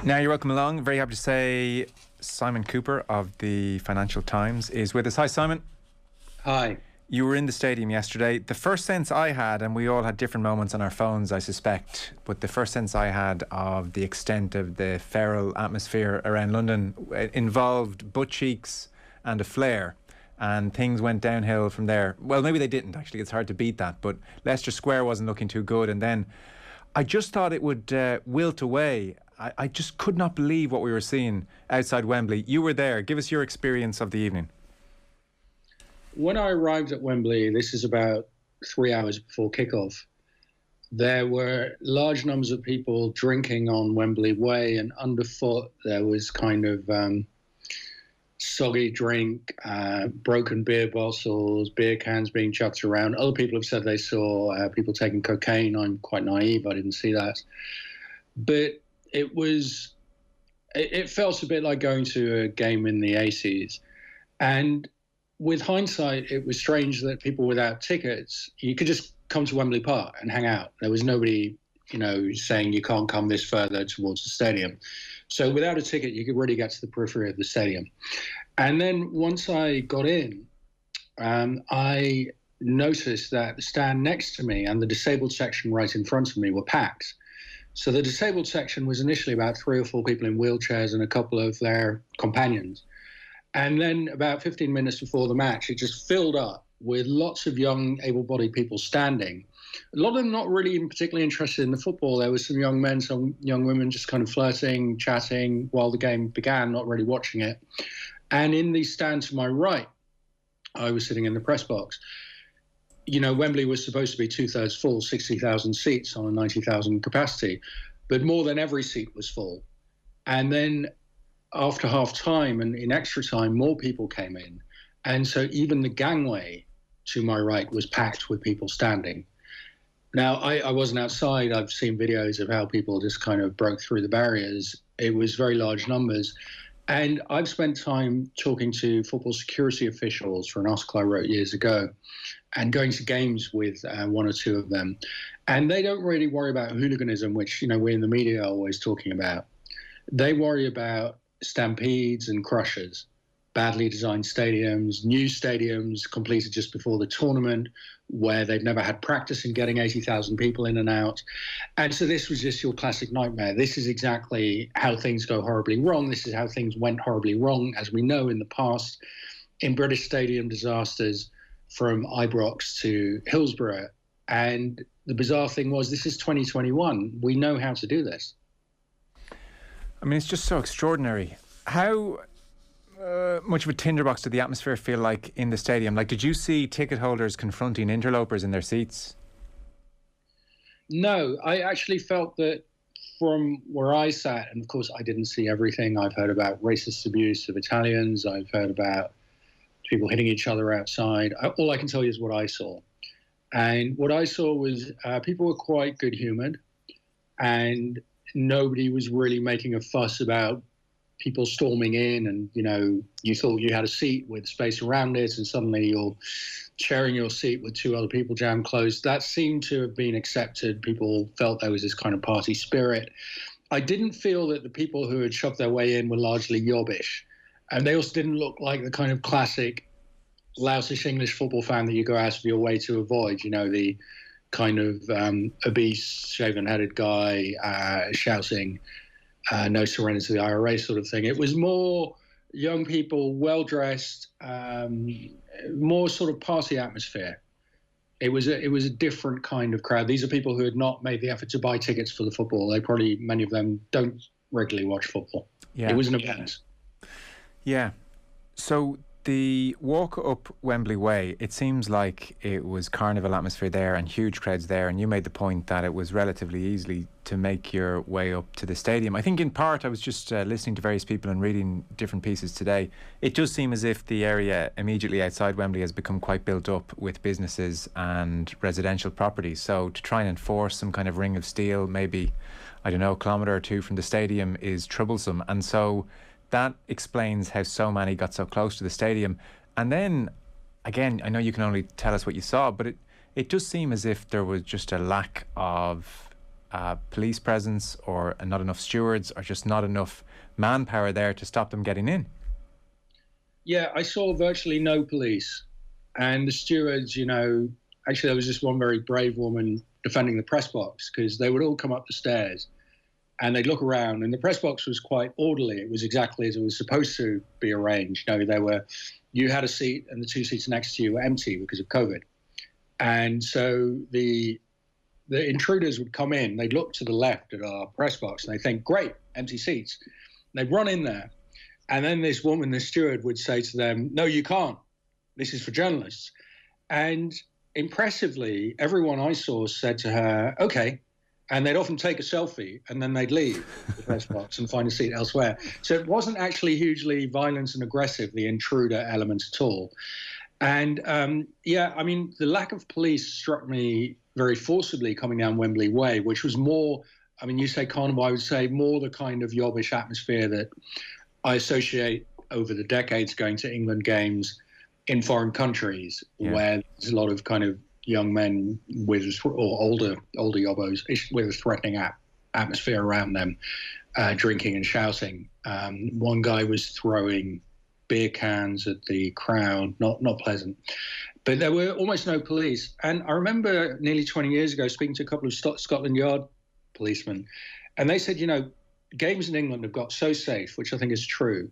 Now you're welcome along. Very happy to say Simon Kuper of the Financial Times is with us. Hi, Simon. Hi. You were in the stadium yesterday. The first sense I had, and we all had different moments on our phones, I suspect, but the first sense I had of the extent of the feral atmosphere around London involved butt cheeks and a flare, and things went downhill from there. Well, maybe they didn't, actually. It's hard to beat that, but Leicester Square wasn't looking too good, and then I just thought it would wilt away. I just could not believe what we were seeing outside Wembley. You were there. Give us your experience of the evening. When I arrived at Wembley, this is about 3 hours before kickoff, there were large numbers of people drinking on Wembley Way, and underfoot there was kind of soggy drink, broken beer bottles, beer cans being chucked around. Other people have said they saw people taking cocaine. I'm quite naive. I didn't see that. But it felt a bit like going to a game in the 80s. And with hindsight, it was strange that people without tickets, you could just come to Wembley Park and hang out. There was nobody, saying you can't come this further towards the stadium. So without a ticket, you could really get to the periphery of the stadium. And then once I got in, I noticed that the stand next to me and the disabled section right in front of me were packed. So the disabled section was initially about 3 or 4 people in wheelchairs and a couple of their companions. And then about 15 minutes before the match, it just filled up with lots of young, able-bodied people standing. A lot of them not really particularly interested in the football. There was some young men, some young women just kind of flirting, chatting while the game began, not really watching it. And in the stand to my right, I was sitting in the press box. Wembley was supposed to be 2/3 full, 60,000 seats on a 90,000 capacity, but more than every seat was full. And then after half time and in extra time, more people came in. And so even the gangway to my right was packed with people standing. Now, I wasn't outside. I've seen videos of how people just kind of broke through the barriers. It was very large numbers. And I've spent time talking to football security officials for an article I wrote years ago and going to games with 1 or 2 of them. And they don't really worry about hooliganism, which, we in the media are always talking about. They worry about stampedes and crushes, badly designed stadiums, new stadiums completed just before the tournament where they've never had practice in getting 80,000 people in and out. And so this was just your classic nightmare. This is exactly how things go horribly wrong. This is how things went horribly wrong, as we know in the past, in British stadium disasters from Ibrox to Hillsborough. And the bizarre thing was, this is 2021. We know how to do this. I mean, it's just so extraordinary. How much of a tinderbox did the atmosphere feel like in the stadium? Like, did you see ticket holders confronting interlopers in their seats? No, I actually felt that from where I sat, and of course I didn't see everything. I've heard about racist abuse of Italians. I've heard about people hitting each other outside. All I can tell you is what I saw. And what I saw was people were quite good-humoured, and nobody was really making a fuss about people storming in and, you thought you had a seat with space around it and suddenly you're sharing your seat with 2 other people jammed close. That seemed to have been accepted. People felt there was this kind of party spirit. I didn't feel that the people who had shoved their way in were largely yobbish. And they also didn't look like the kind of classic loutish English football fan that you go out of your way to avoid, the kind of obese, shaven-headed guy shouting, no surrender to the IRA sort of thing. It was more young people, well-dressed, more sort of party atmosphere. It was a different kind of crowd. These are people who had not made the effort to buy tickets for the football. Many of them don't regularly watch football. Yeah. It was an event. Yeah. So the walk up Wembley Way, it seems like it was carnival atmosphere there and huge crowds there, and you made the point that it was relatively easy to make your way up to the stadium. I think in part, I was just listening to various people and reading different pieces today. It does seem as if the area immediately outside Wembley has become quite built up with businesses and residential properties. So to try and enforce some kind of ring of steel, maybe, I don't know, a kilometre or 2 from the stadium is troublesome. And so that explains how so many got so close to the stadium. And then, again, I know you can only tell us what you saw, but it does seem as if there was just a lack of police presence or not enough stewards or just not enough manpower there to stop them getting in? Yeah, I saw virtually no police. And the stewards, actually there was this one very brave woman defending the press box, because they would all come up the stairs and they'd look around, and the press box was quite orderly. It was exactly as it was supposed to be arranged. You had a seat and the two seats next to you were empty because of COVID. And so the intruders would come in, they'd look to the left at our press box and they think, great, empty seats. They'd run in there. And then this woman, the steward, would say to them, no, you can't. This is for journalists. And impressively, everyone I saw said to her, okay. And they'd often take a selfie and then they'd leave the press box and find a seat elsewhere. So it wasn't actually hugely violent and aggressive, the intruder element at all. And the lack of police struck me very forcibly coming down Wembley Way, which was more, you say carnival, I would say more the kind of yobbish atmosphere that I associate over the decades going to England games in foreign countries, where there's a lot of kind of young men or older yobos with a threatening atmosphere around them, drinking and shouting. One guy was throwing beer cans at the crowd, not pleasant. But there were almost no police. And I remember nearly 20 years ago speaking to a couple of Scotland Yard policemen, and they said, games in England have got so safe, which I think is true,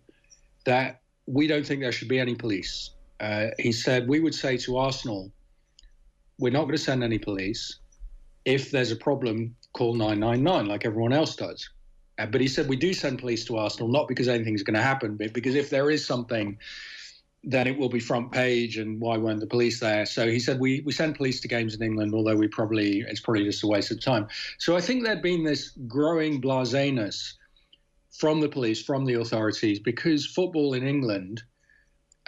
that we don't think there should be any police. He said, we would say to Arsenal, we're not going to send any police. If there's a problem, call 999 like everyone else does. But he said, we do send police to Arsenal, not because anything's going to happen, but because if there is something, then it will be front page, and why weren't the police there? So he said, we send police to games in England, although it's probably just a waste of time. So I think there'd been this growing blaseness from the police, from the authorities, because football in England,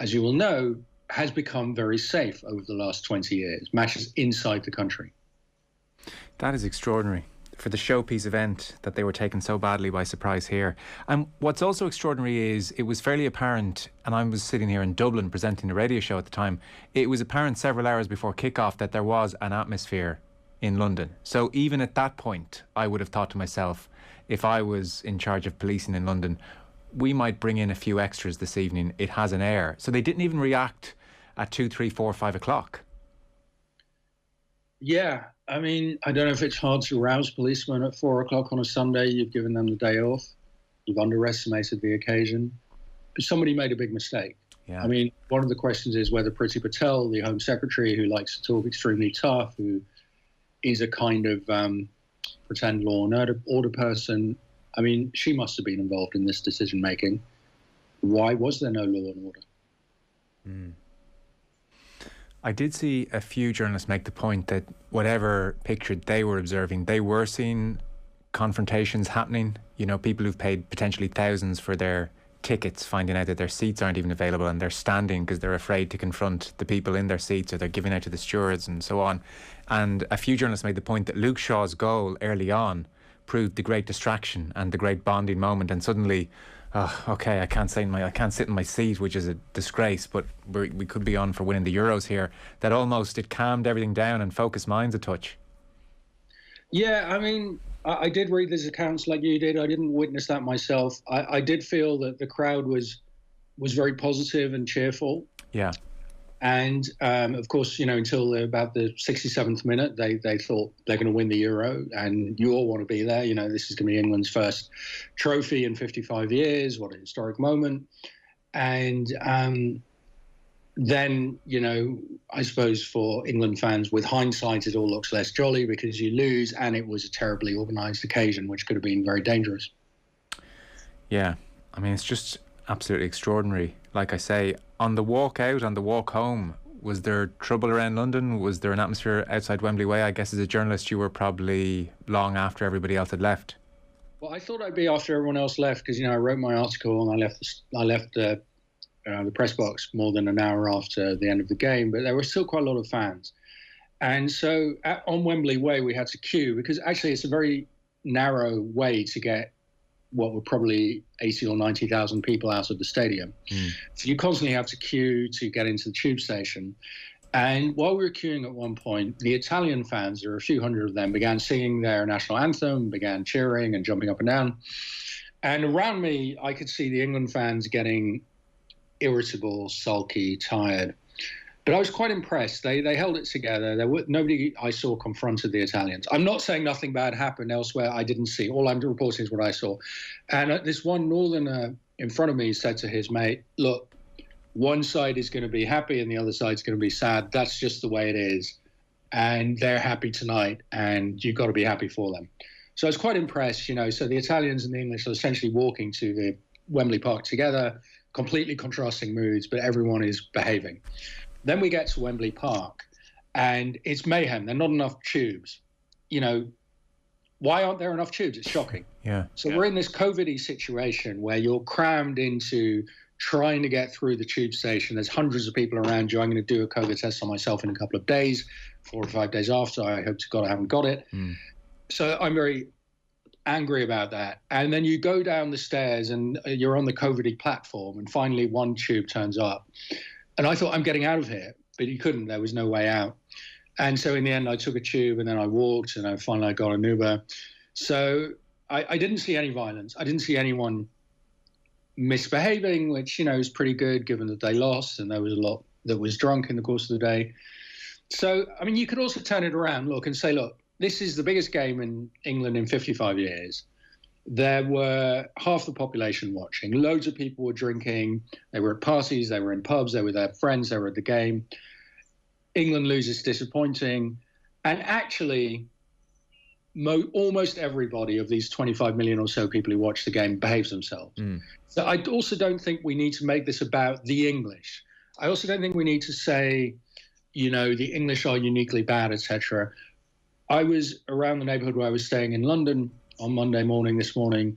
as you will know, has become very safe over the last 20 years, matches inside the country. That is extraordinary for the showpiece event that they were taken so badly by surprise here. And what's also extraordinary is it was fairly apparent, and I was sitting here in Dublin presenting a radio show at the time, it was apparent several hours before kickoff that there was an atmosphere in London. So even at that point, I would have thought to myself, if I was in charge of policing in London, we might bring in a few extras this evening. It has an air. So they didn't even react at 2, 3, 4, 5 o'clock. Yeah, I don't know if it's hard to rouse policemen at 4 o'clock on a Sunday. You've given them the day off. You've underestimated the occasion. But somebody made a big mistake. Yeah. One of the questions is whether Priti Patel, the Home Secretary, who likes to talk extremely tough, who is a kind of pretend law and order person, she must have been involved in this decision-making. Why was there no law and order? Mm. I did see a few journalists make the point that whatever picture they were observing, they were seeing confrontations happening. People who've paid potentially thousands for their tickets finding out that their seats aren't even available and they're standing because they're afraid to confront the people in their seats, or they're giving out to the stewards and so on. And a few journalists made the point that Luke Shaw's goal early on proved the great distraction and the great bonding moment, and suddenly, I can't sit in my seat, which is a disgrace, but we could be on for winning the Euros here. That almost it calmed everything down and focused minds a touch. Yeah, I did read these accounts like you did. I didn't witness that myself. I did feel that the crowd was very positive and cheerful. Yeah. And of course, until about the 67th minute, they thought they're going to win the Euro, and you all want to be there. This is going to be England's first trophy in 55 years. What a historic moment. And then, I suppose for England fans, with hindsight, it all looks less jolly because you lose, and it was a terribly organised occasion, which could have been very dangerous. Yeah, it's just absolutely extraordinary. Like I say, on the walk out, on the walk home, was there trouble around London? Was there an atmosphere outside Wembley Way? I guess as a journalist, you were probably long after everybody else had left. Well, I thought I'd be after everyone else left because, I wrote my article and I left the press box more than an hour after the end of the game, but there were still quite a lot of fans. And so on Wembley Way, we had to queue because actually it's a very narrow way to get what were probably 80 or 90,000 people out of the stadium. So you constantly have to queue to get into the tube station. And while we were queuing at one point, the Italian fans, there were a few hundred of them, began singing their national anthem, began cheering and jumping up and down. And around me, I could see the England fans getting irritable, sulky, tired. But I was quite impressed. They held it together. Nobody I saw confronted the Italians. I'm not saying nothing bad happened elsewhere. I didn't see. All I'm reporting is what I saw. And this one northerner in front of me said to his mate, look, one side is going to be happy and the other side's going to be sad. That's just the way it is. And they're happy tonight, and you've got to be happy for them. So I was quite impressed, you know. So the Italians and the English are essentially walking to the Wembley Park together, completely contrasting moods, but everyone is behaving. Then we get to Wembley Park, and it's mayhem. There are not enough tubes. You know, why aren't there enough tubes? It's shocking. Yeah. So we're in this COVID-y situation where you're crammed into trying to get through the tube station. There's hundreds of people around you. I'm going to do a COVID test on myself in a couple of days, 4 or 5 days after. I hope to God I haven't got it. So I'm very angry about that. And then you go down the stairs and you're on the COVID-y platform, and finally one tube turns up. And I thought, I'm getting out of here, but you couldn't. There was no way out. And so in the end, I took a tube and then I walked, and I finally got an Uber. So I didn't see any violence. I didn't see anyone misbehaving, which, you know, is pretty good given that they lost and there was a lot that was drunk in the course of the day. So, I mean, you could also turn it around, look, and say, look, this is the biggest game in England in 55 years. There were half the population watching. Loads of people were drinking. They were at parties. They were in pubs. They were with their friends. They were at the game. England loses, disappointing. And actually, almost everybody of these 25 million or so people who watch the game behaves themselves. So I also don't think we need to make this about the English. I also don't think we need to say, you know, the English are uniquely bad, etc. I was around the neighborhood where I was staying in London on Monday morning, this morning,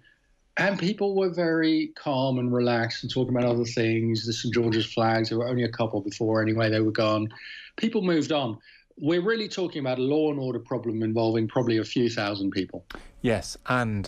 and people were very calm and relaxed and talking about other things. The St. George's flags, there were only a couple before anyway, they were gone. People moved on. We're really talking about a law and order problem involving probably a few thousand people. Yes, and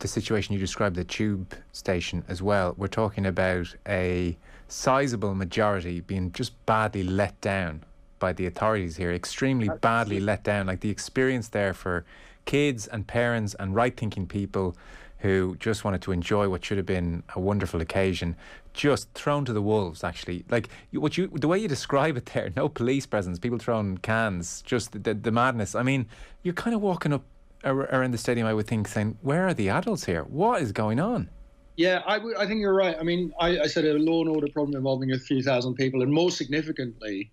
the situation you described, the tube station as well, we're talking about a sizable majority being just badly let down by the authorities here, extremely badly let down. Like the experience there for kids and parents and right-thinking people who just wanted to enjoy what should have been a wonderful occasion, just thrown to the wolves, actually. Like the way you describe it there, no police presence, people throwing cans, just the madness. I mean, you're kind of walking up around the stadium, I would think, saying, where are the adults here? What is going on? Yeah, I think you're right. I mean, I said a law and order problem involving a few thousand people, and more significantly,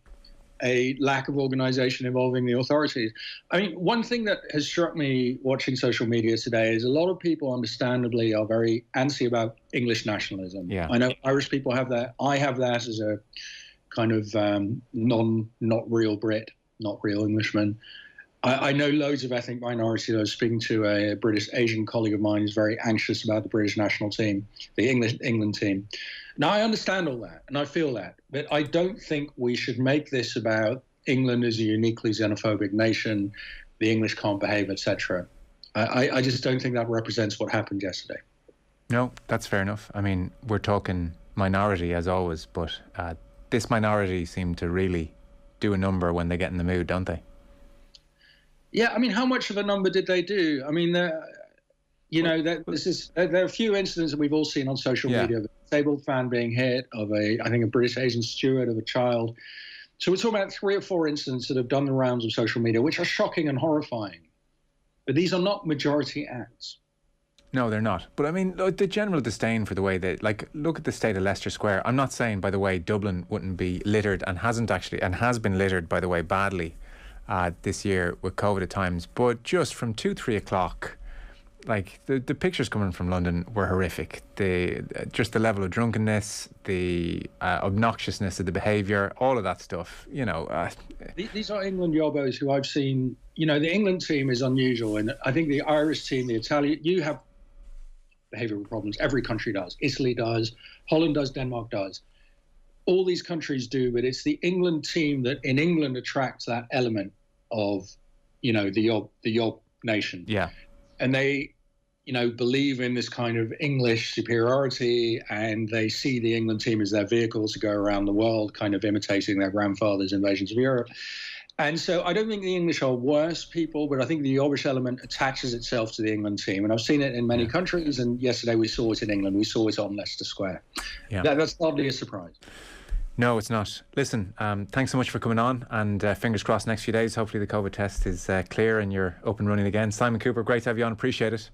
a lack of organisation involving the authorities. I mean, one thing that has struck me watching social media today is a lot of people, understandably, are very antsy about English nationalism. Yeah. I know Irish people have that. I have that as a kind of not real Brit, not real Englishman. I know loads of ethnic minorities. I was speaking to a British Asian colleague of mine who's very anxious about the British national team, the England team. Now, I understand all that, and I feel that, but I don't think we should make this about England as a uniquely xenophobic nation, the English can't behave, etc. I just don't think that represents what happened yesterday. No, that's fair enough. I mean, we're talking minority as always, but this minority seem to really do a number when they get in the mood, don't they? Yeah, I mean, how much of a number did they do? I mean, you know, there are a few incidents that we've all seen on social media of a disabled fan being hit, of I think a British Asian steward, of a child. So we're talking about 3 or 4 incidents that have done the rounds of social media, which are shocking and horrifying. But these are not majority acts. No, they're not. But I mean, the general disdain for the way they, like, look at the state of Leicester Square. I'm not saying, by the way, Dublin wouldn't be littered, and hasn't actually, and has been littered, by the way, badly this year with COVID at times. But just from 2-3 o'clock, like the pictures coming from London were horrific. Just the level of drunkenness, the obnoxiousness of the behaviour, all of that stuff. You know, these are England yobos who I've seen. You know, the England team is unusual, and I think the Irish team, the Italian, you have behavioural problems. Every country does. Italy does. Holland does. Denmark does. All these countries do, but it's the England team that in England attracts that element of, you know, the yob nation. Yeah. And they believe in this kind of English superiority, and they see the England team as their vehicle to go around the world, kind of imitating their grandfathers' invasions of Europe. And so I don't think the English are worse people, but I think the yobbish element attaches itself to the England team. And I've seen it in many countries, and yesterday we saw it in England. We saw it on Leicester Square. Yeah. That's hardly a surprise. No, it's not. Listen, thanks so much for coming on, and fingers crossed next few days. Hopefully the COVID test is clear and you're up and running again. Simon Kuper, great to have you on. Appreciate it.